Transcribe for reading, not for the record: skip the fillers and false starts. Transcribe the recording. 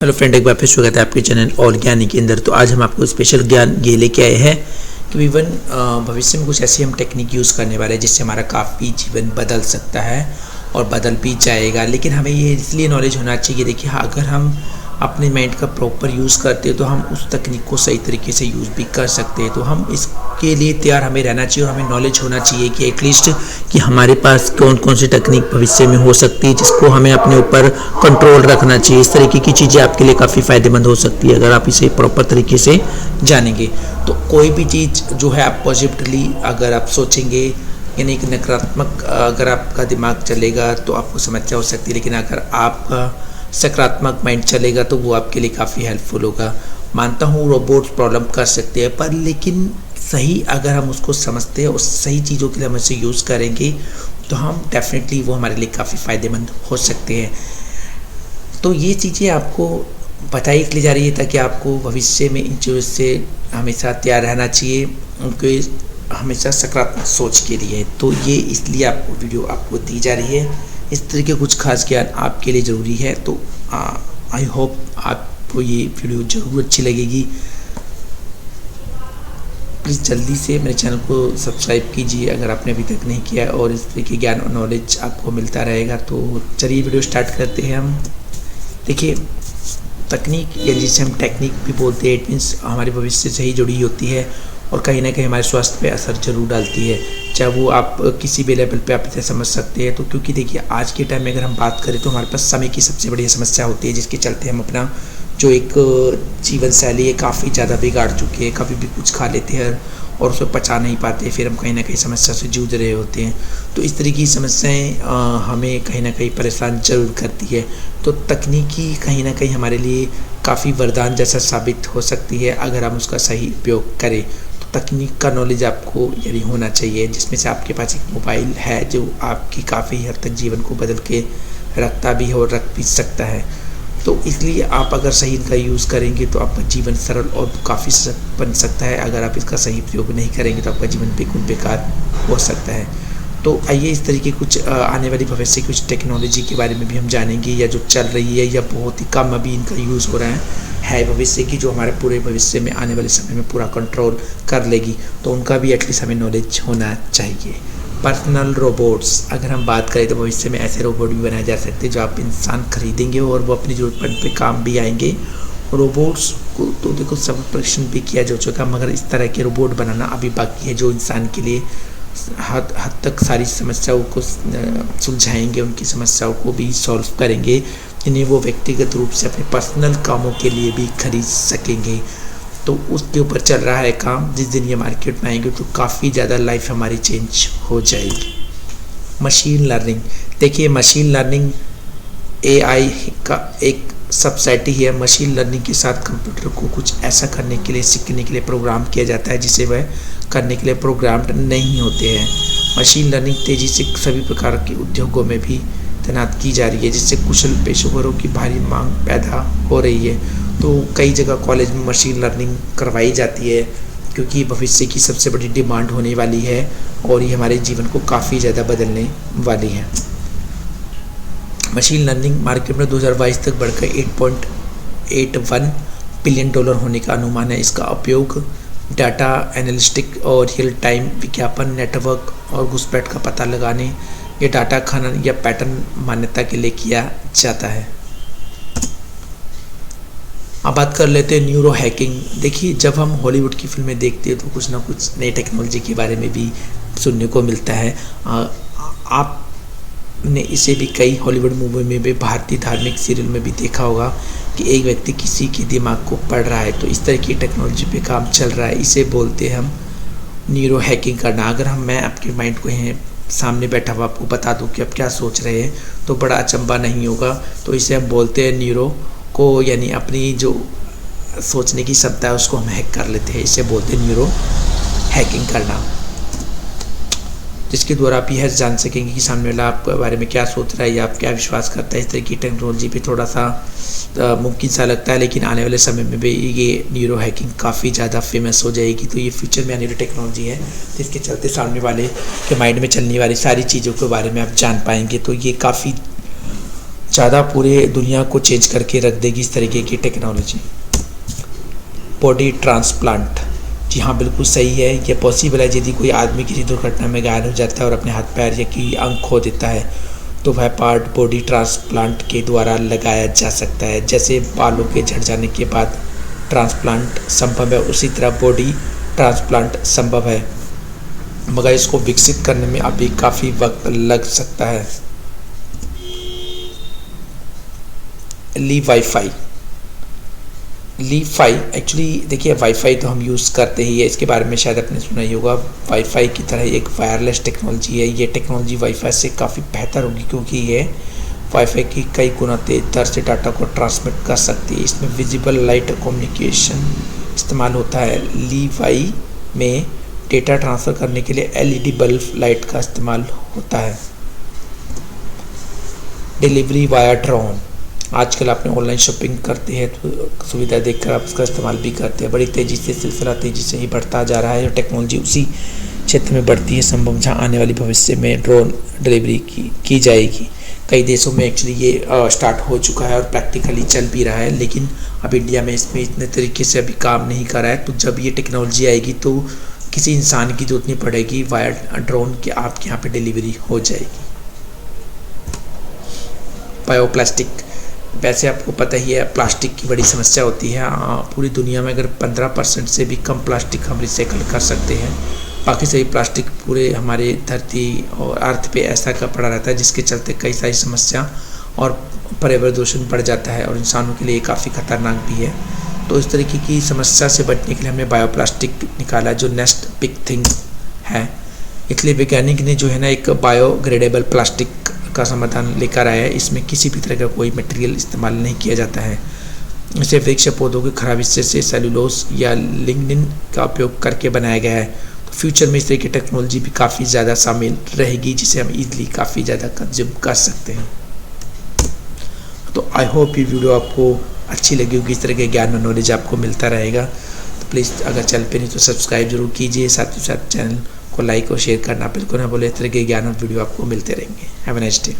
Hello friend, एक बार फिर स्वागत है आपके चैनल और ज्ञानी के अंदर। तो आज हम आपको स्पेशल ज्ञान ये लेके आए हैं कि इवन भविष्य में कुछ ऐसी हम टेक्निक यूज़ करने वाले हैं जिससे हमारा काफ़ी जीवन बदल सकता है और बदल भी जाएगा। लेकिन हमें ये इसलिए नॉलेज होना चाहिए। देखिए, अगर हम अपने माइंड का प्रॉपर यूज़ करते हैं तो हम उस तकनीक को सही तरीके से यूज़ भी कर सकते हैं। तो हम इसके लिए तैयार हमें रहना चाहिए और हमें नॉलेज होना चाहिए कि एटलीस्ट कि हमारे पास कौन कौन सी तकनीक भविष्य में हो सकती है जिसको हमें अपने ऊपर कंट्रोल रखना चाहिए। इस तरीके की चीज़ें आपके लिए काफ़ी फ़ायदेमंद हो सकती है अगर आप इसे प्रॉपर तरीके से जानेंगे। तो कोई भी चीज़ जो है आप पॉजिटिवली अगर आप सोचेंगे, यानी एक नकारात्मक अगर आपका दिमाग चलेगा तो आपको समस्या हो सकती है। लेकिन अगर आपका सकारात्मक माइंड चलेगा तो वो आपके लिए काफ़ी हेल्पफुल होगा। मानता हूँ रोबोट्स प्रॉब्लम कर सकते हैं, पर लेकिन सही अगर हम उसको समझते हैं और सही चीज़ों के लिए हम इसे यूज़ करेंगे तो हम डेफिनेटली वो हमारे लिए काफ़ी फ़ायदेमंद हो सकते हैं। तो ये चीज़ें आपको बताई के लिए जा रही है ताकि आपको भविष्य में इन चीज़ों से हमेशा तैयार रहना चाहिए, उनके हमेशा सकारात्मक सोच के लिए। तो ये इसलिए आपको वीडियो आपको दी जा रही है। इस तरह के कुछ खास ज्ञान आपके लिए ज़रूरी है। तो आई होप आपको ये वीडियो ज़रूर अच्छी लगेगी। प्लीज़ जल्दी से मेरे चैनल को सब्सक्राइब कीजिए अगर आपने अभी तक नहीं किया है, और इस तरह के ज्ञान और नॉलेज आपको मिलता रहेगा। तो चलिए वीडियो स्टार्ट करते हैं हम। देखिए, तकनीक या जिसे हम टेक्निक भी बोलते हैं, इट मीन्स हमारे भविष्य से ही जुड़ी होती है और कहीं ना कहीं हमारे स्वास्थ्य पे असर जरूर डालती है। चाहे वो आप किसी भी लेवल पे आप इसे समझ सकते हैं। तो क्योंकि देखिए, आज के टाइम में अगर हम बात करें तो हमारे पास समय की सबसे बड़ी समस्या होती है, जिसके चलते हम अपना जो एक जीवन शैली है काफ़ी ज़्यादा बिगाड़ चुके हैं। कभी भी कुछ खा लेते हैं और उसे पचा नहीं पाते, फिर हम कहीं ना कहीं समस्या से जूझ रहे होते हैं। तो इस तरह की समस्याएं हमें कहीं ना कहीं परेशान जरूर करती है। तो तकनीकी कहीं ना कहीं हमारे लिए काफ़ी वरदान जैसा साबित हो सकती है अगर हम उसका सही उपयोग करें। तो तकनीक का नॉलेज आपको यानी होना चाहिए, जिसमें से आपके पास एक मोबाइल है जो आपकी काफ़ी हद तक जीवन को बदल के रखता भी है और रख भी सकता है। तो इसलिए आप अगर सही इनका यूज़ करेंगे तो आपका जीवन सरल और काफ़ी बन सकता है। अगर आप इसका सही उपयोग नहीं करेंगे तो आपका जीवन बिल्कुल बेकार हो सकता है। तो आइए इस तरीके कुछ आने वाली भविष्य की कुछ टेक्नोलॉजी के बारे में भी हम जानेंगे, या जो चल रही है या बहुत ही कम अभी इनका यूज़ हो रहा है भविष्य की, जो हमारे पूरे भविष्य में आने वाले समय में पूरा कंट्रोल कर लेगी। तो उनका भी एटलीस्ट हमें नॉलेज होना चाहिए। पर्सनल रोबोट्स, अगर हम बात करें तो भविष्य में ऐसे रोबोट भी बनाए जा सकते हैं जो आप इंसान खरीदेंगे और वो अपनी ज़रूरत पे काम भी आएंगे। रोबोट्स को तो देखो सब परीक्षण भी किया जा चुका, मगर इस तरह के रोबोट बनाना अभी बाकी है जो इंसान के लिए हद तक सारी समस्याओं को सुलझाएंगे, उनकी समस्याओं को भी सॉल्व करेंगे, जिन्हें वो व्यक्तिगत रूप से अपने पर्सनल कामों के लिए भी खरीद सकेंगे। तो उसके ऊपर चल रहा है काम। जिस दिन ये मार्केट में आएंगे तो काफ़ी ज़्यादा लाइफ हमारी चेंज हो जाएगी। मशीन लर्निंग, देखिए मशीन लर्निंग AI का एक सबसेट ही है। मशीन लर्निंग के साथ कंप्यूटर को कुछ ऐसा करने के लिए, सीखने के लिए प्रोग्राम किया जाता है जिसे वह करने के लिए प्रोग्राम्ड नहीं होते हैं। मशीन लर्निंग तेज़ी से सभी प्रकार के उद्योगों में भी तैनात की जा रही है, जिससे कुशल पेशेवरों की भारी मांग पैदा हो रही है। तो कई जगह कॉलेज में मशीन लर्निंग करवाई जाती है क्योंकि भविष्य की सबसे बड़ी डिमांड होने वाली है और ये हमारे जीवन को काफ़ी ज़्यादा बदलने वाली है। मशीन लर्निंग मार्केट में 2022 तक बढ़कर $8.81 बिलियन होने का अनुमान है। इसका उपयोग डाटा एनालिटिक्स और रियल टाइम विज्ञापन नेटवर्क और घुसपैठ का पता लगाने या डाटा खनन या पैटर्न मान्यता के लिए किया जाता है। अब बात कर लेते हैं न्यूरो हैकिंग। देखिए, जब हम हॉलीवुड की फिल्में देखते हैं तो कुछ ना कुछ नई टेक्नोलॉजी के बारे में भी सुनने को मिलता है। आपने इसे भी कई हॉलीवुड मूवी में भी, भारतीय धार्मिक सीरियल में भी देखा होगा कि एक व्यक्ति किसी के दिमाग को पढ़ रहा है। तो इस तरह की टेक्नोलॉजी पे काम चल रहा है। इसे बोलते हैं हम न्यूरो हैकिंग करना। अगर मैं आपके माइंड को यहाँ सामने बैठा हुआ आपको बता दूँ कि आप क्या सोच रहे हैं तो बड़ा अचंभा नहीं होगा। तो इसे हम बोलते हैं न्यूरो को, यानी अपनी जो सोचने की क्षमता है उसको हम हैक कर लेते हैं। इसे बोलते हैं न्यूरो हैकिंग करना, जिसके द्वारा आप यह जान सकेंगे कि सामने वाला आपके बारे में क्या सोच रहा है या आप क्या विश्वास करता है। इस तरह की टेक्नोलॉजी पे थोड़ा सा मुमकिन सा लगता है, लेकिन आने वाले समय में भी ये न्यूरो हैकिंग काफ़ी ज़्यादा फेमस हो जाएगी। तो ये फ्यूचर में आने वाली टेक्नोलॉजी है जिसके चलते सामने वाले के माइंड में चलने वाली सारी चीज़ों के बारे में आप जान पाएंगे। तो ये काफ़ी ज़्यादा पूरे दुनिया को चेंज करके रख देगी इस तरीके की टेक्नोलॉजी। बॉडी ट्रांसप्लांट, जी हाँ बिल्कुल सही है, ये पॉसिबल है। यदि कोई आदमी किसी दुर्घटना में घायल हो जाता है और अपने हाथ पैर या की अंग खो देता है तो वह पार्ट बॉडी ट्रांसप्लांट के द्वारा लगाया जा सकता है। जैसे बालों के झड़ जाने के बाद ट्रांसप्लांट संभव है, उसी तरह बॉडी ट्रांसप्लांट संभव है, मगर इसको विकसित करने में अभी काफ़ी वक्त लग सकता है। वाईफाई एक्चुअली देखिए, वाईफाई तो हम यूज़ करते ही है, इसके बारे में शायद आपने सुना ही होगा। वाईफाई की तरह एक वायरलेस टेक्नोलॉजी है। ये टेक्नोलॉजी वाईफाई से काफ़ी बेहतर होगी क्योंकि ये वाईफाई की कई गुना तेज दर से डाटा को ट्रांसमिट कर सकती है। इसमें विजिबल लाइट कम्युनिकेशन इस्तेमाल होता है। लीवाई में डेटा ट्रांसफ़र करने के लिए एलईडी बल्ब लाइट का इस्तेमाल होता है। डिलीवरी वाया ड्रोन, आजकल आपने ऑनलाइन शॉपिंग करते हैं तो सुविधा देखकर आप उसका इस्तेमाल भी करते हैं। बड़ी तेज़ी से सिलसिला तेज़ी से ही बढ़ता जा रहा है और टेक्नोलॉजी उसी क्षेत्र में बढ़ती है संभव जहाँ आने वाली भविष्य में ड्रोन डिलीवरी की जाएगी। कई देशों में एक्चुअली ये स्टार्ट हो चुका है और प्रैक्टिकली चल भी रहा है, लेकिन अब इंडिया में इसमें इतने तरीके से अभी काम नहीं कर रहा है। तो जब ये टेक्नोलॉजी आएगी तो किसी इंसान की जरूरत नहीं पड़ेगी, वायर ड्रोन की आपके यहाँ पे डिलीवरी हो जाएगी। बायोप्लास्टिक, वैसे आपको पता ही है प्लास्टिक की बड़ी समस्या होती है। पूरी दुनिया में अगर 15% से भी कम प्लास्टिक हम रिसाइकल कर सकते हैं, बाकी सभी प्लास्टिक पूरे हमारे धरती और अर्थ पे ऐसा का पड़ा रहता है जिसके चलते कई सारी समस्या और पर्यावरण दूषण बढ़ जाता है और इंसानों के लिए काफ़ी खतरनाक भी है। तो इस तरीके की समस्या से बचने के लिए हमने बायोप्लास्टिक निकाला जो नेक्स्ट बिग थिंग है। इसलिए वैज्ञानिक ने जो है ना एक बायोग्रेडेबल प्लास्टिक का समाधान लेकर आया है। इसमें किसी भी तरह का कोई मटेरियल इस्तेमाल नहीं किया जाता है। इसे वृक्ष पौधों के खराब हिस्से से सेलुलोज या लिग्निन का उपयोग करके बनाया गया है। तो फ्यूचर में इस तरह की टेक्नोलॉजी भी काफ़ी ज़्यादा शामिल रहेगी जिसे हम इजीली काफ़ी ज़्यादा कंज्यूम कर सकते हैं। तो आई होप ये वीडियो आपको अच्छी लगी होगी, इस तरह के ज्ञान और नॉलेज आपको मिलता रहेगा। तो प्लीज़ अगर चैनल पे नहीं तो सब्सक्राइब जरूर कीजिए, साथ ही साथ चैनल को लाइक और शेयर करना बिल्कुल ना भूलें। इस तरह के ज्ञान और वीडियो आपको मिलते रहेंगे। Have a nice day.